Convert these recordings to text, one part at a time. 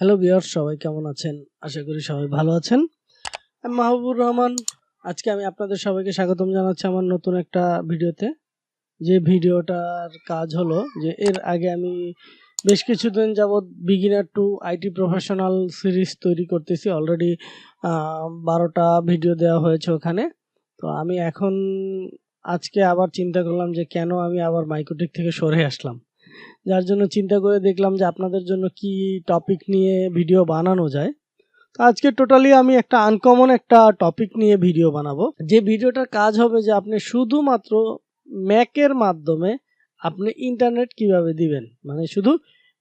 Hello viewers, সবাই কেমন আছেন? আশা করি সবাই ভালো আছেন। আমি মাহবুবুর রহমান। আজকে আমি আপনাদের সবাইকে স্বাগতম জানাচ্ছি আমার নতুন একটা ভিডিওতে। যে ভিডিওটার কাজ হলো যে এর আগে আমি বেশ কিছুদিন যাবৎ beginner two IT professional series তৈরি করতেছি। অলরেডি 12টা ভিডিও দেওয়া হয়েছে ওখানে। তো আমি এখন আজকে আবার চিন্তা করলাম যে কেন আমি আবার মাইক্রোটেক থেকে সরে আসলাম। যার জন্য চিন্তা করে দেখলাম যে আপনাদের জন্য কি টপিক নিয়ে ভিডিও বানানো যায়। তো আজকে টোটালি আমি একটা আনকমন একটা টপিক নিয়ে ভিডিও বানাবো। যে ভিডিওটার কাজ হবে যে আপনি শুধুমাত্র ম্যাকের মাধ্যমে আপনি ইন্টারনেট কিভাবে দিবেন, মানে শুধু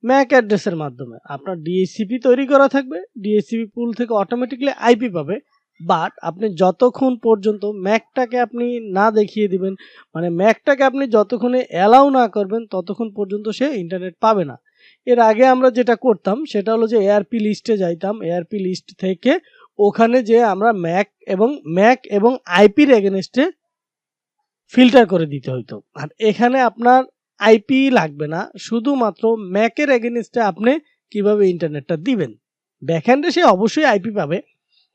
ম্যাক অ্যাড্রেসের মাধ্যমে আপনার ডিএসসিপি তৈরি করা থাকবে। ডিএসসিপি পুল থেকে অটোমেটিকলি আইপি পাবে, বাট আপনি যতক্ষণ পর্যন্ত ম্যাকটাকে আপনি না দেখিয়ে দিবেন, মানে ম্যাকটাকে আপনি যতক্ষণে অ্যালাউ না করবেন ততক্ষণ পর্যন্ত সে ইন্টারনেট পাবে না। এর আগে আমরা যেটা করতাম সেটা হলো যে এআরপি লিস্টে যাইতাম, এআরপি লিস্ট থেকে ওখানে যে আমরা ম্যাক এবং আইপির এগেনস্টে ফিল্টার করে দিতে হইতো। আর এখানে আপনার আইপি লাগবে না, শুধুমাত্র ম্যাকের এগেনস্টে আপনি কিভাবে ইন্টারনেটটা দিবেন। ব্যাকহ্যান্ডে সে অবশ্যই আইপি পাবে,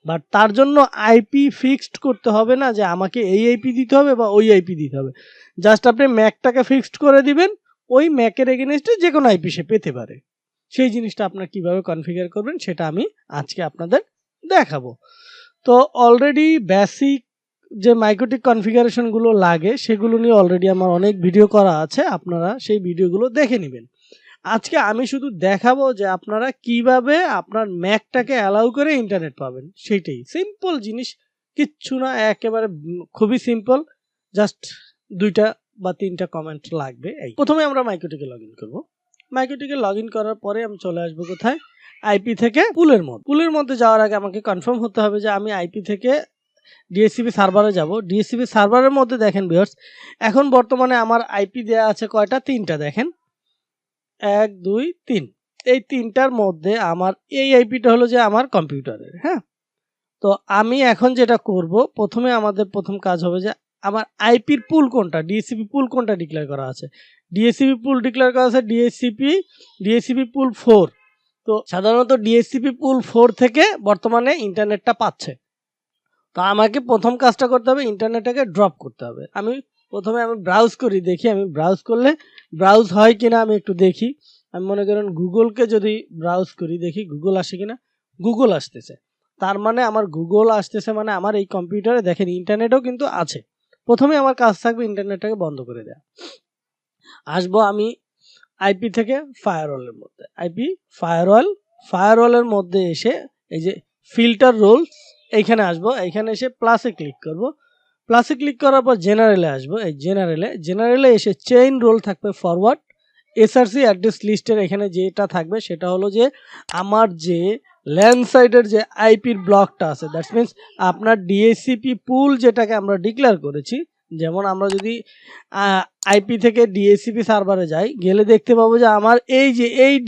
বাট তার জন্য আইপি ফিক্সড করতে হবে না যে আমাকে এই আইপি দিতে হবে বা ওই আইপি দিতে হবে। জাস্ট আপনি ম্যাকটাকে ফিক্সড করে দিবেন, ওই ম্যাকের এগেনস্টে যে কোনো আইপি সে পেতে পারে। সেই জিনিসটা আপনার কিভাবে কনফিগার করবেন সেটা আমি আজকে আপনাদের দেখাবো। তো অলরেডি বেসিক যে মাইক্রোটিক কনফিগারেশনগুলো লাগে সেগুলো নিয়ে অলরেডি আমার অনেক ভিডিও করা আছে, আপনারা সেই ভিডিওগুলো দেখে নেবেন। আজকে আমি শুধু দেখাবো যে আপনারা কিভাবে আপনার ম্যাকটাকে অ্যালাউ করে ইন্টারনেট পাবেন। সেইটাই সিম্পল জিনিস, কিচ্ছু না, একেবারে খুবই সিম্পল। জাস্ট 2টা বা 3টা কমেন্ট লাগবে। এই প্রথমে আমরা মাইক্রোটিকে লগ ইন করবো। মাইক্রোটিকে লগ ইন করার পরে আমি চলে আসবো কোথায়, আইপি থেকে পুলের মধ্যে যাওয়ার আগে আমাকে কনফার্ম হতে হবে যে আমি আইপি থেকে ডিএসসিপি সার্ভারে যাব। ডিএসসিপি সার্ভারের মধ্যে দেখেন ভিউয়ার্স, এখন বর্তমানে আমার আইপি দেওয়া আছে কয়টা, 3টা। দেখেন 1 2 3, এই 3টার মধ্যে আমার এই আইপিটা হলো যে আমার কম্পিউটারের। হ্যাঁ, তো আমি এখন যেটা করব, প্রথমে আমাদের প্রথম কাজ হবে যে আমার আইপির পুল কোনটা, ডিএসসিপি পুল কোনটা ডিক্লেয়ার করা আছে। ডিএসসিপি পুল ডিক্লেয়ার করা আছে ডিএসসিপি পুল 4। তো সাধারণত ডিএসসিপি পুল 4 থেকে বর্তমানে ইন্টারনেটটা পাচ্ছে। তো আমাকে প্রথম কাজটা করতে হবে, ইন্টারনেটটাকে ড্রপ করতে হবে। প্রথমে আমি ব্রাউজ করি, দেখি আমি ব্রাউজ করলে ব্রাউজ হয় কিনা আমি একটু দেখি। আমি মনে করেন গুগলকে যদি ব্রাউজ করি, দেখি গুগল আসে কিনা। গুগল আসতেছে, তার মানে আমার গুগল আসতেছে, মানে আমার এই কম্পিউটারে দেখেন ইন্টারনেটও কিন্তু আছে। প্রথমে আমার কাজ থাকবে ইন্টারনেটটাকে বন্ধ করে দেওয়া। আসবো আমি আইপি থেকে ফায়ারওয়ালের মধ্যে, আইপি ফায়ারওয়ালের মধ্যে এসে এই যে ফিল্টার রোলস, এইখানে আসবো। এইখানে এসে প্লাসে ক্লিক করব। প্লাসে ক্লিক করার পর জেনারেলে আসবো। এই জেনারেলে এসে চেইন রোল থাকবে ফরওয়ার্ড এসআরসি অ্যাড্রেস লিস্টের। এখানে যেটা থাকবে সেটা হলো যে আমার যে ল্যান্ড সাইডের যে আইপির ব্লকটা আছে, দ্যাটস মিনস আপনার ডিএসসিপি পুল যেটাকে আমরা ডিক্লেয়ার করেছি। যেমন আমরা যদি আইপি থেকে ডিএসসিপি সার্ভারে যাই, গেলে দেখতে পাবো যে আমার এই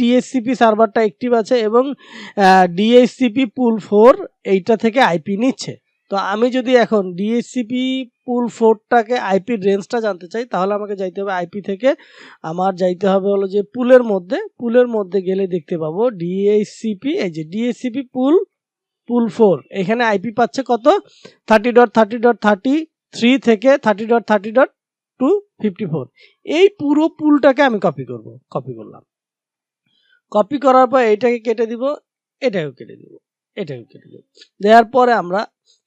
ডিএসসিপি সার্ভারটা অ্যাক্টিভ আছে এবং ডিএসসিপি পুল 4 এইটা থেকে আইপি নিচ্ছে। তো আমি যদি এখন ডিএসসিপি পুল 4টাকে আইপির রেঞ্জটা জানতে চাই, তাহলে আমাকে যাইতে হবে আইপি থেকে, আমার যাইতে হবে হলো যে পুলের মধ্যে গেলে দেখতে পাবো ডিএসসিপি, এই যে ডিএসসিপি পুল 4, এখানে আইপি পাচ্ছে কত, 30.30.33 থেকে 30.30.254। এই পুরো পুলটাকে আমি কপি করলাম। কপি করার পর এটাকে কেটে দিব, এটাকেও কেটে দিব। দেওয়ার পরে আমরা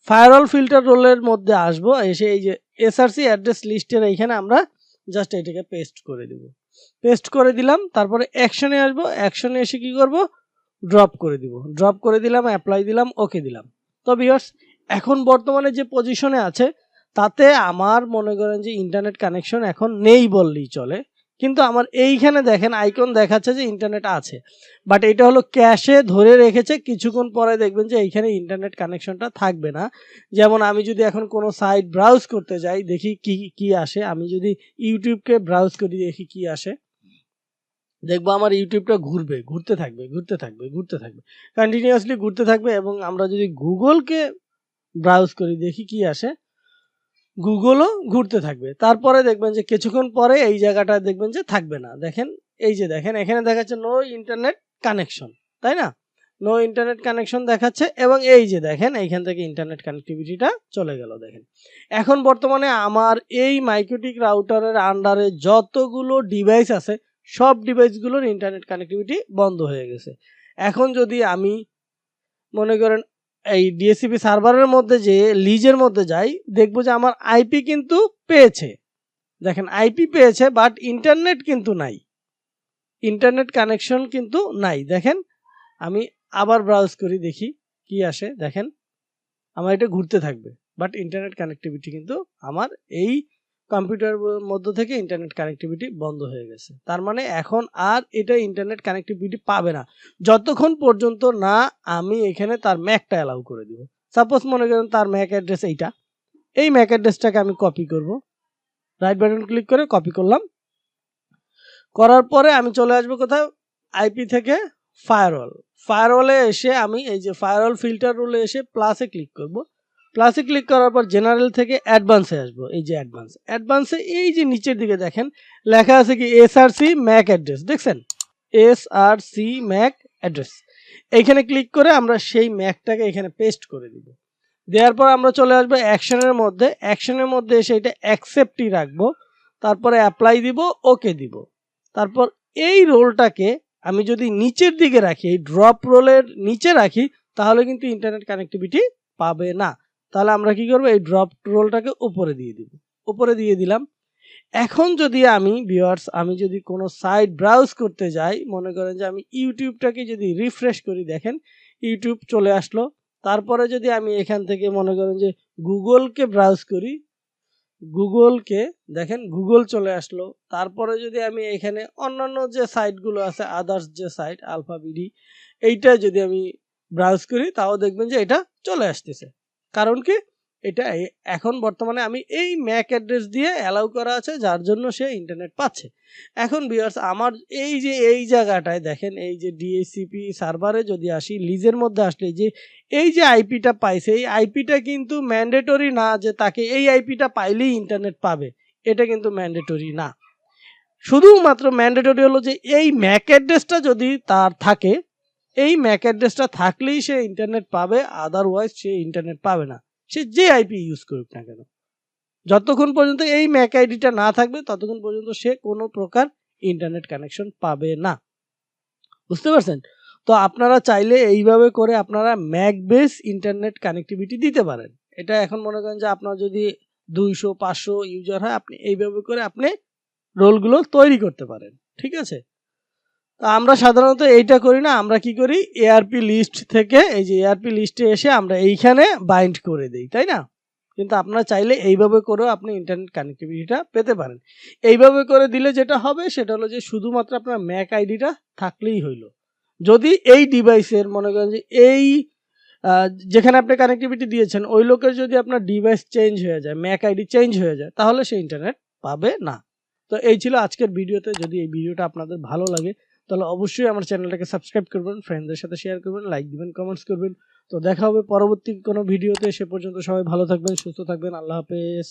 ফায়ারওয়াল ফিল্টার রোলের মধ্যে আসবো। এসে এই যে এসআরসি অ্যাড্রেস লিস্টের এইখানে আমরা জাস্ট এটাকে পেস্ট করে দিলাম। তারপরে অ্যাকশনে আসবো। অ্যাকশনে এসে কি করব, ড্রপ করে দিলাম, অ্যাপ্লাই দিলাম, ওকে দিলাম। তো ভিউয়ার্স, এখন বর্তমানে যে পজিশনে আছে তাতে আমার মনে করেন যে ইন্টারনেট কানেকশন এখন নেই বললেই চলে, কিন্তু আমার এইখানে দেখেন আইকন দেখাচ্ছে যে ইন্টারনেট আছে, বাট এটা হলো ক্যাশে ধরে রেখেছে। কিছুক্ষণ পরে দেখবেন যে এইখানে ইন্টারনেট কানেকশনটা থাকবে না। যেমন আমি যদি এখন কোনো সাইট ব্রাউজ করতে যাই, দেখি কি আসে। আমি যদি ইউটিউবকে ব্রাউজ করি, দেখি কি আসে। দেখবো আমার ইউটিউবটা ঘুরতে থাকবে কন্টিনিউয়াসলি ঘুরতে থাকবে। এবং আমরা যদি গুগলকে ব্রাউজ করি, দেখি কি আসে, গুগলও ঘুরতে থাকবে। তারপরে দেখবেন যে কিছুক্ষণ পরে এই জায়গাটা দেখবেন যে থাকবে না। দেখেন, এই যে দেখেন এখানে দেখাচ্ছে নো ইন্টারনেট কানেকশন, তাই না? নো ইন্টারনেট কানেকশন দেখাচ্ছে এবং এই যে দেখেন এইখান থেকে ইন্টারনেট কানেক্টিভিটিটা চলে গেল। দেখেন এখন বর্তমানে আমার এই মাইক্রোটিক রাউটারের আন্ডারে যতগুলো ডিভাইস আছে সব ডিভাইসগুলোর ইন্টারনেট কানেক্টিভিটি বন্ধ হয়ে গেছে। এখন যদি আমি মনে করেন এই ডিএসসিপি সার্ভারের মধ্যে যে লিজের মধ্যে যাই, দেখবো যে আমার আইপি কিন্তু পেয়েছে। দেখেন আইপি পেয়েছে বাট ইন্টারনেট কিন্তু নাই, ইন্টারনেট কানেকশন কিন্তু নাই। দেখেন আমি আবার ব্রাউজ করি, দেখি কি আসে। দেখেন আমার এটা ঘুরতে থাকবে বাট ইন্টারনেট কানেক্টিভিটি কিন্তু আমার এই কম্পিউটার মধ্য থেকে ইন্টারনেট কানেক্টিভিটি বন্ধ হয়ে গেছে। তার মানে এখন আর এটা ইন্টারনেট কানেক্টিভিটি পাবে না যতক্ষণ পর্যন্ত না আমি এখানে তার ম্যাকটা অ্যালাউ করে দিব। সাপোজ মনে করেন তার ম্যাক অ্যাড্রেস এইটা, এই ম্যাক অ্যাড্রেসটাকে আমি কপি করব, রাইট বাটন ক্লিক করে কপি করলাম। করার পরে আমি চলে আসবো কোথাও আইপি থেকে ফায়ারওয়াল, ফায়ারওয়ালে এসে আমি এই যে ফায়ারওয়াল ফিল্টার রুলে এসে প্লাসে ক্লিক করব। প্লাসে ক্লিক করার পর জেনারেল থেকে অ্যাডভান্সে আসবো। এই যে অ্যাডভান্সে এই যে নিচের দিকে দেখেন লেখা আছে কি এসআরসি ম্যাক অ্যাড্রেস, দেখছেন এসআরসি ম্যাক অ্যাড্রেস। এইখানে ক্লিক করে আমরা সেই ম্যাকটাকে এখানে পেস্ট করে দিব। দেওয়ার পর আমরা চলে আসবো অ্যাকশনের মধ্যে, অ্যাকশনের মধ্যে এসে এটা অ্যাকসেপ্টই রাখবো, তারপরে অ্যাপ্লাই দিব, ওকে দিব। তারপর এই রোলটাকে আমি যদি নিচের দিকে রাখি, এই ড্রপ রোলের নিচে রাখি, তাহলে কিন্তু ইন্টারনেট কানেক্টিভিটি পাবে না। তাহলে আমরা কি করব, এই ড্রপ রোলটাকে উপরে দিয়ে দিব, উপরে দিয়ে দিলাম। এখন যদি আমি ভিউয়ার্স আমি যদি কোনো সাইট ব্রাউজ করতে যাই, মনে করেন যে আমি ইউটিউবটাকে যদি রিফ্রেশ করি, দেখেন ইউটিউব চলে আসলো। তারপরে যদি আমি এখান থেকে মনে করেন যে গুগলকে ব্রাউজ করি, গুগলকে দেখেন গুগল চলে আসলো। তারপরে যদি আমি এখানে অন্যান্য যে সাইটগুলো আছে আদার্স যে সাইট আলফাবিডি, এইটা যদি আমি ব্রাউজ করি তাও দেখবেন যে এটা চলে আসতেছে। কারণ কি এটা এখন বর্তমানে আমি এই ম্যাক অ্যাড্রেস দিয়ে অ্যালাউ করা আছে, যার জন্য সে ইন্টারনেট পাচ্ছে। এখন ভিউয়ার্স আমার এই যে এই জায়গাটায় দেখেন এই যে ডিএসসিপি সার্ভারে যদি আসি, লিজের মধ্যে আসলে যে এই যে আইপিটা পাইছে, এই আইপিটা কিন্তু ম্যান্ডেটরি না যে তাকে এই আইপিটা পাইলেই ইন্টারনেট পাবে, এটা কিন্তু ম্যান্ডেটরি না। শুধুমাত্র ম্যান্ডেটরি হলো যে এই ম্যাক অ্যাড্রেসটা যদি তার থাকে, এই ম্যাক অ্যাড্রেসটা থাকলেই সে ইন্টারনেট পাবে, আদারওয়াইজ সে ইন্টারনেট পাবে না, সে যে আইপি ইউজ করুক না কেন। যতক্ষণ পর্যন্ত এই ম্যাক আইডিটা না থাকবে ততক্ষণ পর্যন্ত সে কোনো প্রকার ইন্টারনেট কানেকশন পাবে না। বুঝতে পারছেন? তো আপনারা চাইলে এইভাবে করে আপনারা ম্যাক বেস ইন্টারনেট কানেক্টিভিটি দিতে পারেন। এটা এখন মনে করেন যে আপনার যদি 200-500 ইউজার হয়, আপনি এইভাবে করে আপনি রোলগুলো তৈরি করতে পারেন। ঠিক আছে? তা আমরা সাধারণত এইটা করি না, আমরা কি করি এআরপি লিস্ট থেকে এই যে এআরপি লিস্টে এসে আমরা এইখানে বাইন্ড করে দেই, তাই না? কিন্তু আপনারা চাইলে এইভাবে করেও আপনি ইন্টারনেট কানেক্টিভিটিটা পেতে পারেন। এইভাবে করে দিলে যেটা হবে সেটা হলো যে শুধুমাত্র আপনার ম্যাক আইডিটা থাকলেই হইল। যদি এই ডিভাইসের মনে করেন যে এই যেখানে আপনি কানেক্টিভিটি দিয়েছেন ওই লোকের যদি আপনার ডিভাইস চেঞ্জ হয়ে যায়, ম্যাক আইডি চেঞ্জ হয়ে যায়, তাহলে সে ইন্টারনেট পাবে না। তো এই ছিল আজকের ভিডিওতে। যদি এই ভিডিওটা আপনাদের ভালো লাগে তাহলে অবশ্যই আমার চ্যানেলটাকে সাবস্ক্রাইব করবেন, ফ্রেন্ডদের সাথে শেয়ার করবেন, লাইক দিবেন, কমেন্টস করবেন। তো দেখা হবে পরবর্তী কোনো ভিডিওতে। সে পর্যন্ত সবাই ভালো থাকবেন, সুস্থ থাকবেন। আল্লাহ হাফেজ।